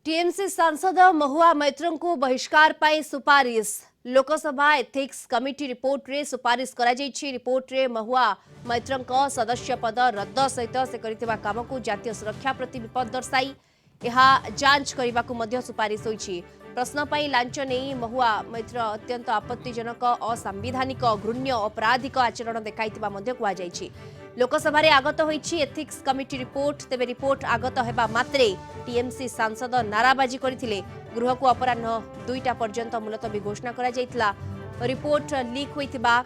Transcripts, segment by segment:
TMC सांसद महुआ मैत्र को बहिष्कार पाई सुपारिश लोकसभा एथिक्स कमिटी रिपोर्ट रे सुपारिश करा जायछि। रिपोर्ट रे महुआ मैत्र सदस्य पद रद्द सहित से करितबा काम को जातीय सुरक्षा प्रति विपद दर्शाई जांच करने को सुपारिश होइछि। प्रश्न पाई लांच नहीं महुआ मैत्र अत्यंत आपत्तिजनक असंवैधानिक घृण्य अपराधिक आचरण देखाइतिबा मध्य कुआ जायछि। लोकसभा रे आगत होइछि एथिक्स कमिटी रिपोर्ट। तेबे रिपोर्ट आगत हेबा मात्रे टीएमसी सांसद नाराबाजी करथिले। गृह को अपराह्न 2टा पर्यंत मुलतवी घोषणा करा जायतिला। रिपोर्ट लीक होइतिबा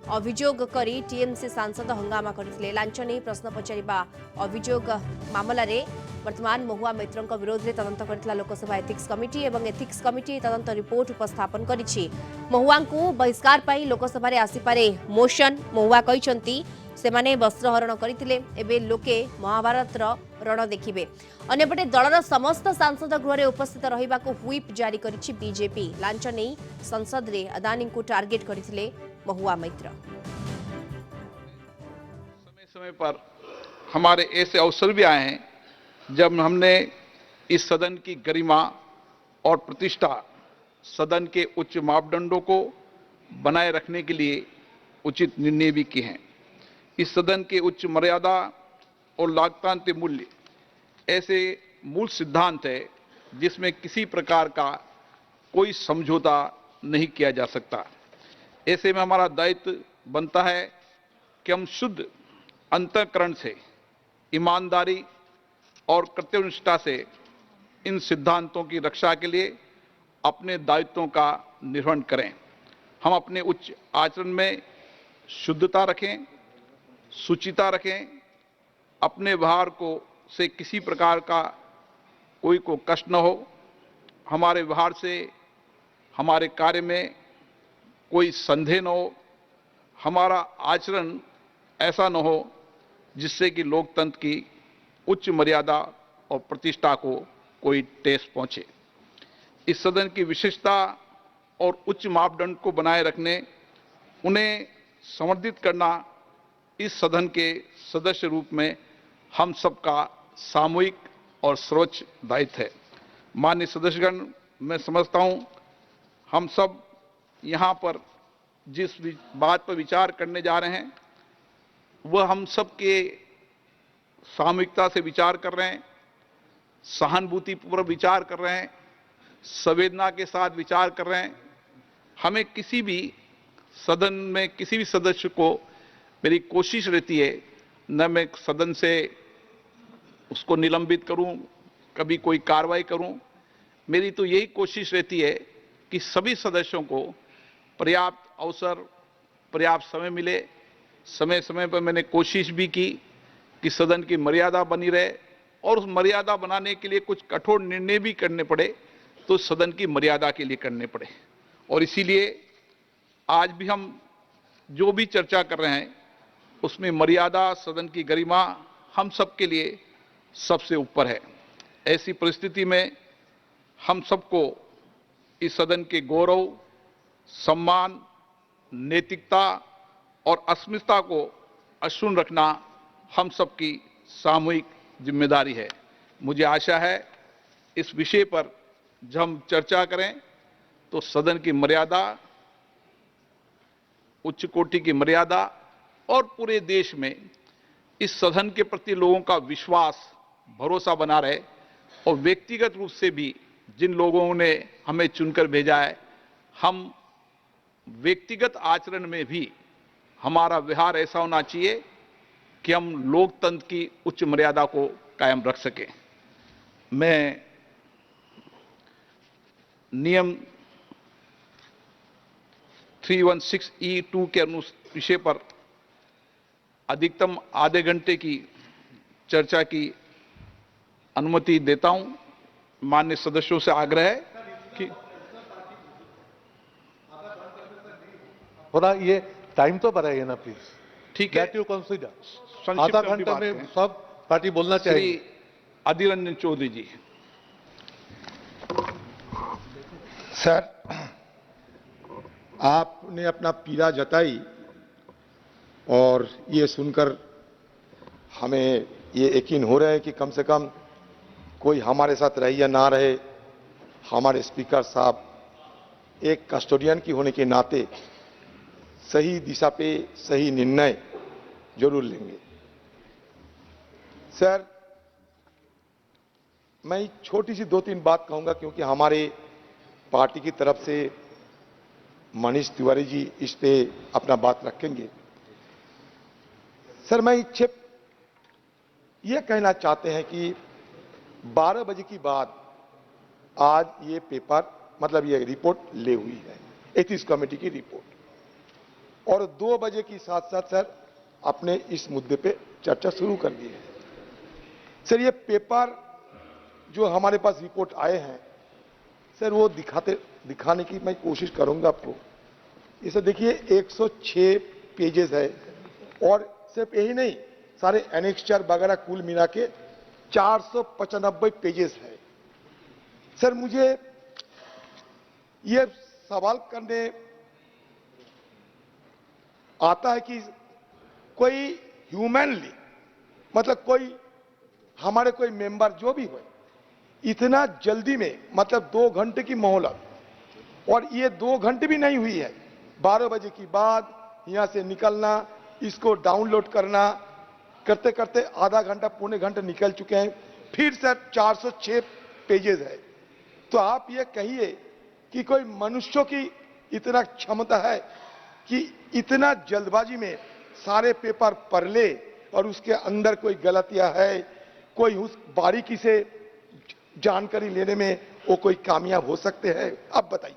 अभियोग करी टीएमसी सांसद हंगामा करथिले। लांच नहीं प्रश्न पचारिबा अभियोग मामला रे वर्तमान महुआ मैत्र विरोध में तदंत करथिला लोकसभा एथिक्स कमिटी एवं एथिक्स कमिटी तदंत रिपोर्ट उपस्थापन करिछि। महुआ को बहिष्कार पाई लोकसभा रे आसीपारे मोशन। महुआ कहिसंती सेमाने वस्त्रहरण करथिले। एबे लोके महाभारत रण देखिबे। अन्यपटे दलर समस्त सांसद गृह में उपस्थित रहिबा को व्हिप जारी करिछि बीजेपी। लांच नहीं संसद रे अदानी को टार्गेट करथिले महुआ मैत्र। समय समय पर हमारे ऐसे अवसर भी आए हैं जब हमने इस सदन की गरिमा और प्रतिष्ठा, सदन के उच्च मापदंडों को बनाए रखने के लिए उचित निर्णय भी किए हैं। इस सदन के उच्च मर्यादा और लोकतांत्रिक मूल्य ऐसे मूल सिद्धांत है जिसमें किसी प्रकार का कोई समझौता नहीं किया जा सकता। ऐसे में हमारा दायित्व बनता है कि हम शुद्ध अंतःकरण से, ईमानदारी और कर्तव्यनिष्ठा से इन सिद्धांतों की रक्षा के लिए अपने दायित्वों का निर्वहन करें। हम अपने उच्च आचरण में शुद्धता रखें, शुचिता रखें, अपने व्यवहार को से किसी प्रकार का कोई को कष्ट न हो, हमारे व्यवहार से हमारे कार्य में कोई संदेह न हो, हमारा आचरण ऐसा न हो जिससे कि लोकतंत्र की उच्च मर्यादा और प्रतिष्ठा को कोई ठेस पहुंचे। इस सदन की विशेषता और उच्च मापदंड को बनाए रखने, उन्हें संवर्धित करना इस सदन के सदस्य रूप में हम सबका सामूहिक और सर्वोच्च दायित्व है। माननीय सदस्यगण, मैं समझता हूं हम सब यहां पर जिस बात पर विचार करने जा रहे हैं वह हम सब के सामूहिकता से विचार कर रहे हैं, सहानुभूतिपूर्वक विचार कर रहे हैं, संवेदना के साथ विचार कर रहे हैं। हमें किसी भी सदन में किसी भी सदस्य को, मेरी कोशिश रहती है न मैं सदन से उसको निलंबित करूं, कभी कोई कार्रवाई करूं। मेरी तो यही कोशिश रहती है कि सभी सदस्यों को पर्याप्त अवसर, पर्याप्त समय मिले। समय समय पर मैंने कोशिश भी की कि सदन की मर्यादा बनी रहे और उस मर्यादा बनाने के लिए कुछ कठोर निर्णय भी करने पड़े तो सदन की मर्यादा के लिए करने पड़े। और इसीलिए आज भी हम जो भी चर्चा कर रहे हैं उसमें मर्यादा, सदन की गरिमा हम सबके लिए सबसे ऊपर है। ऐसी परिस्थिति में हम सबको इस सदन के गौरव, सम्मान, नैतिकता और अस्मिता को अक्षुण्ण रखना हम सबकी सामूहिक जिम्मेदारी है। मुझे आशा है इस विषय पर जब हम चर्चा करें तो सदन की मर्यादा, उच्च कोटि की मर्यादा और पूरे देश में इस सदन के प्रति लोगों का विश्वास, भरोसा बना रहे और व्यक्तिगत रूप से भी जिन लोगों ने हमें चुनकर भेजा है, हम व्यक्तिगत आचरण में भी हमारा व्यवहार ऐसा होना चाहिए कि हम लोकतंत्र की उच्च मर्यादा को कायम रख सकें। मैं नियम 316(e)(2 के विषय पर अधिकतम आधे घंटे की चर्चा की अनुमति देता हूं। माननीय सदस्यों से आग्रह है कि थोड़ा ये टाइम तो बढ़ाइए ना प्लीज। ठीक है, दैट यू कंसीडर। संक्षिप्त आधा घंटा में सब पार्टी बोलना चाहिए। श्री अधीर रंजन चौधरी जी। सर, आपने अपना पीड़ा जताई और ये सुनकर हमें ये यकीन हो रहा है कि कम से कम कोई हमारे साथ रहे या ना रहे, हमारे स्पीकर साहब एक कस्टोडियन की होने के नाते सही दिशा पे सही निर्णय जरूर लेंगे। सर, मैं छोटी सी 2-3 बात कहूंगा क्योंकि हमारे पार्टी की तरफ से मनीष तिवारी जी इस पे अपना बात रखेंगे। सर, मैं ये कहना चाहते हैं कि 12 बजे की बाद आज ये पेपर मतलब ये रिपोर्ट ले हुई है, एथिक्स कमेटी की रिपोर्ट, और 2 बजे की साथ साथ सर अपने इस मुद्दे पे चर्चा शुरू कर दी है। सर, ये पेपर जो हमारे पास रिपोर्ट आए हैं सर, वो दिखाने की मैं कोशिश करूंगा आपको। इसे देखिए, 106 पेजेस है और सिर्फ यही नहीं, सारे एनेक्स्चर वगैरह कुल मिला के 495 पेजेस है। सर, मुझे ये सवाल करने आता है कि कोई ह्यूमनली मतलब कोई हमारे कोई मेंबर जो भी हो इतना जल्दी में मतलब 2 घंटे की मोहलत, और ये 2 घंटे भी नहीं हुई है, 12 बजे की बाद यहां से निकलना, इसको डाउनलोड करना करते करते आधा घंटा पौने घंटे निकल चुके हैं, फिर सर 406 पेजेस है। तो आप ये कहिए कि कोई मनुष्यों की इतना क्षमता है कि इतना जल्दबाजी में सारे पेपर पढ़ ले और उसके अंदर कोई गलतियां है, कोई उस बारीकी से जानकारी लेने में वो कोई कामयाब हो सकते हैं? अब बताइए।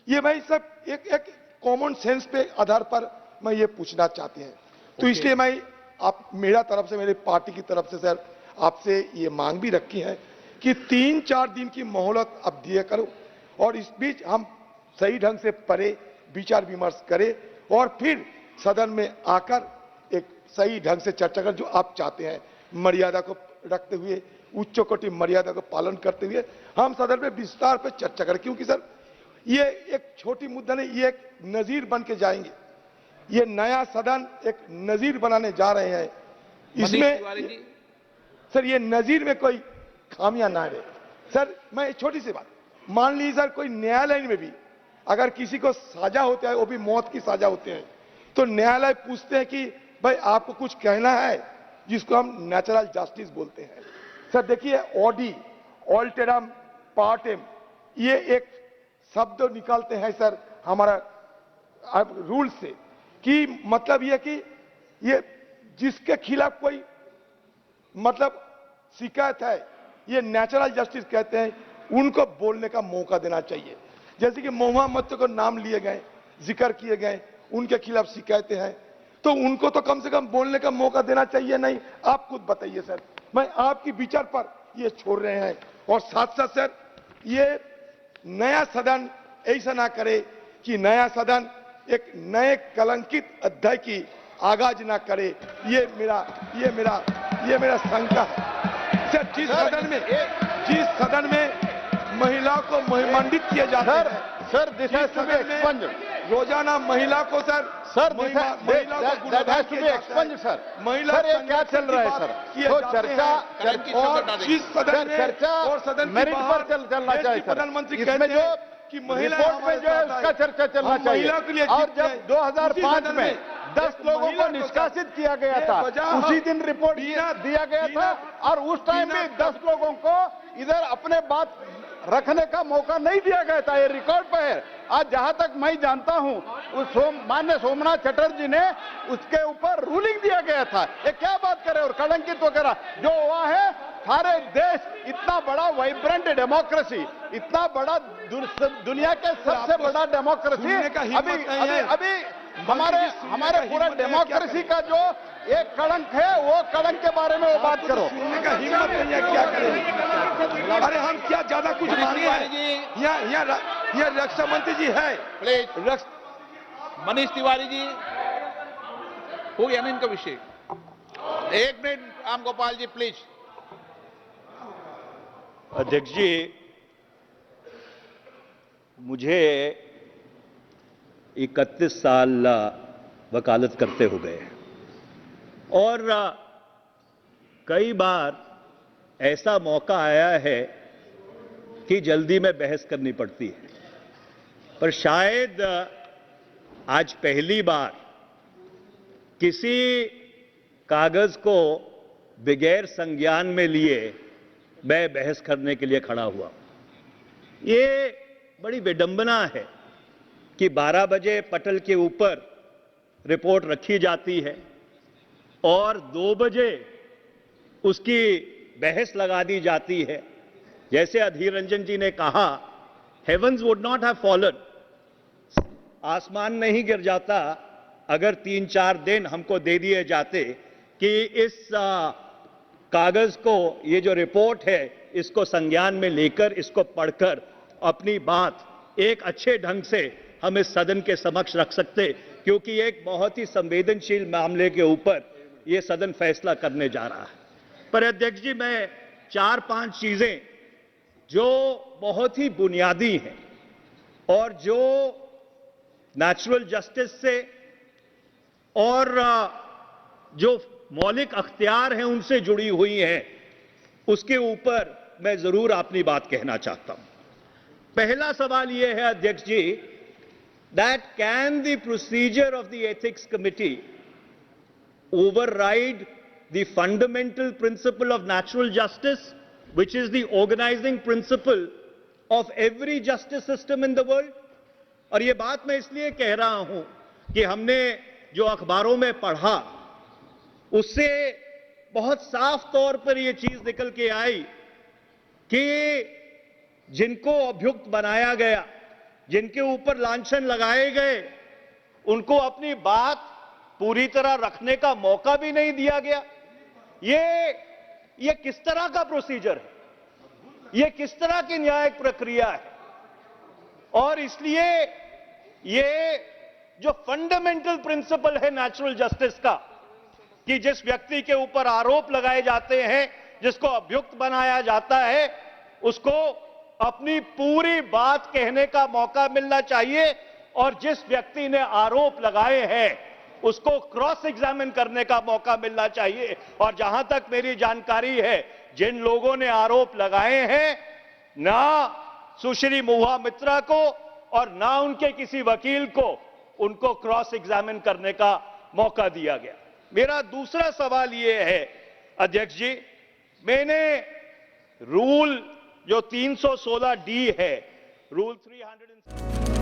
ये भाई सब एक कॉमन सेंस पे आधार पर मैं ये पूछना चाहते हैं। तो इसलिए मैं आप मेरा तरफ से मेरे पार्टी की तरफ से सर आपसे ये मांग भी रखी है कि 3-4 दिन की मोहलत अब दिए करो और इस बीच हम सही ढंग से पढ़े, विचार विमर्श करें और फिर सदन में आकर एक सही ढंग से चर्चा कर, जो आप चाहते हैं, मर्यादा को रखते हुए, उच्च कोटि मर्यादा को पालन करते हुए हम सदन में विस्तार पर चर्चा करें। क्योंकि सर ये एक छोटी मुद्दा नहीं, ये एक नजीर बन के जाएंगे। ये नया सदन एक नजीर बनाने जा रहे हैं। इसमें सर ये नजीर में कोई खामियां ना रहे। सर, मैं एक छोटी सी बात, मान लीजिए सर कोई न्यायालय में भी अगर किसी को सजा होता है, वो भी मौत की सजा होते हैं, तो न्यायालय पूछते हैं कि भाई आपको कुछ कहना है, जिसको हम नेचुरल जस्टिस बोलते हैं। सर देखिए, ऑडी ऑल्टेरम पार्टेम ये एक शब्द निकालते हैं सर हमारा रूल से, कि मतलब ये कि ये जिसके खिलाफ कोई मतलब शिकायत है, ये नेचुरल जस्टिस कहते हैं, उनको बोलने का मौका देना चाहिए। जैसे कि महुआ मत को नाम लिए गए, जिक्र किए गए, उनके खिलाफ शिकायतें हैं, तो उनको तो कम से कम बोलने का मौका देना चाहिए। नहीं, आप खुद बताइए सर, मैं आपकी विचार पर ये छोड़ रहे हैं। और साथ साथ सर ये नया सदन ऐसा ना करे कि नया सदन एक नए कलंकित अध्याय की आगाज ना करे, ये मेरा शंका है। सर, जिस सदन में महिलाओं को महिमान्वित किया जाता है sir, this has to be expunged. रोजाना महिला को सर महिला को एक्सपंज सर। महिला ये क्या चल रहा है सर? तो चर्चा और जिस सदन में चर्चा और सदन मेरिट पर चलना चाहिए सर। प्रधानमंत्री इसमें जो कि महिला रिपोर्ट में जो है उसका चर्चा चलना चाहिए। और जब 2005 में 10 लोगों को निष्कासित किया गया था, उसी दिन रिपोर्ट दिया गया था और उस टाइम भी 10 लोगों को इधर अपने बात रखने का मौका नहीं दिया गया था। ये रिकॉर्ड पर है। आज जहां तक मैं जानता हूं, उस माननीय सोमनाथ चटर्जी ने उसके ऊपर रूलिंग दिया गया था। ये क्या बात करे, और कलंकित वगैरह जो हुआ है, सारे देश इतना बड़ा वाइब्रेंट डेमोक्रेसी, इतना बड़ा दुनिया के सबसे बड़ा डेमोक्रेसी, अभी हमारे पूरा डेमोक्रेसी का जो एक कलंक है, वो कलंक के बारे में वो बात करो। सुनने का हिम्मत नहीं है, क्या करें? अरे हम क्या ज्यादा कुछ मांगे हैं? यहाँ रक्षा मंत्री जी है, प्लीज मनीष तिवारी जी, हो गया ना इनका विषय? 1 मिनट राम गोपाल जी प्लीज। अध्यक्ष जी, मुझे 31 साल वकालत करते हो गए और कई बार ऐसा मौका आया है कि जल्दी में बहस करनी पड़ती है, पर शायद आज पहली बार किसी कागज को बगैर संज्ञान में लिए मैं बहस करने के लिए खड़ा हुआ। ये बड़ी विडंबना है कि 12 बजे पटल के ऊपर रिपोर्ट रखी जाती है और 2 बजे उसकी बहस लगा दी जाती है। जैसे अधीर रंजन जी ने कहा, heavens would not have fallen, आसमान नहीं गिर जाता अगर 3-4 दिन हमको दे दिए जाते कि इस कागज को, ये जो रिपोर्ट है, इसको संज्ञान में लेकर, इसको पढ़कर अपनी बात एक अच्छे ढंग से हम इस सदन के समक्ष रख सकते, क्योंकि एक बहुत ही संवेदनशील मामले के ऊपर यह सदन फैसला करने जा रहा है। पर अध्यक्ष जी, मैं 4-5 चीजें जो बहुत ही बुनियादी हैं और जो नेचुरल जस्टिस से और जो मौलिक अख्तियार हैं उनसे जुड़ी हुई हैं, उसके ऊपर मैं जरूर अपनी बात कहना चाहता हूं। पहला सवाल यह है अध्यक्ष जी, that can the procedure of the ethics committee override the fundamental principle of natural justice, which is the organizing principle of every justice system in the world? और यह बात मैं इसलिए कह रहा हूं कि हमने जो अखबारों में पढ़ा उससे बहुत साफ तौर पर यह चीज निकल के आई कि जिनको अभियुक्त बनाया गया, जिनके ऊपर लांछन लगाए गए, उनको अपनी बात पूरी तरह रखने का मौका भी नहीं दिया गया। ये किस तरह का प्रोसीजर है? ये किस तरह की न्यायिक प्रक्रिया है? और इसलिए ये जो फंडामेंटल प्रिंसिपल है नेचुरल जस्टिस का, कि जिस व्यक्ति के ऊपर आरोप लगाए जाते हैं, जिसको अभियुक्त बनाया जाता है, उसको अपनी पूरी बात कहने का मौका मिलना चाहिए और जिस व्यक्ति ने आरोप लगाए हैं उसको क्रॉस एग्जामिन करने का मौका मिलना चाहिए। और जहां तक मेरी जानकारी है, जिन लोगों ने आरोप लगाए हैं, ना सुश्री महुआ मित्रा को और ना उनके किसी वकील को उनको क्रॉस एग्जामिन करने का मौका दिया गया। मेरा दूसरा सवाल यह है अध्यक्ष जी, मैंने रूल जो 316 डी है, रूल 300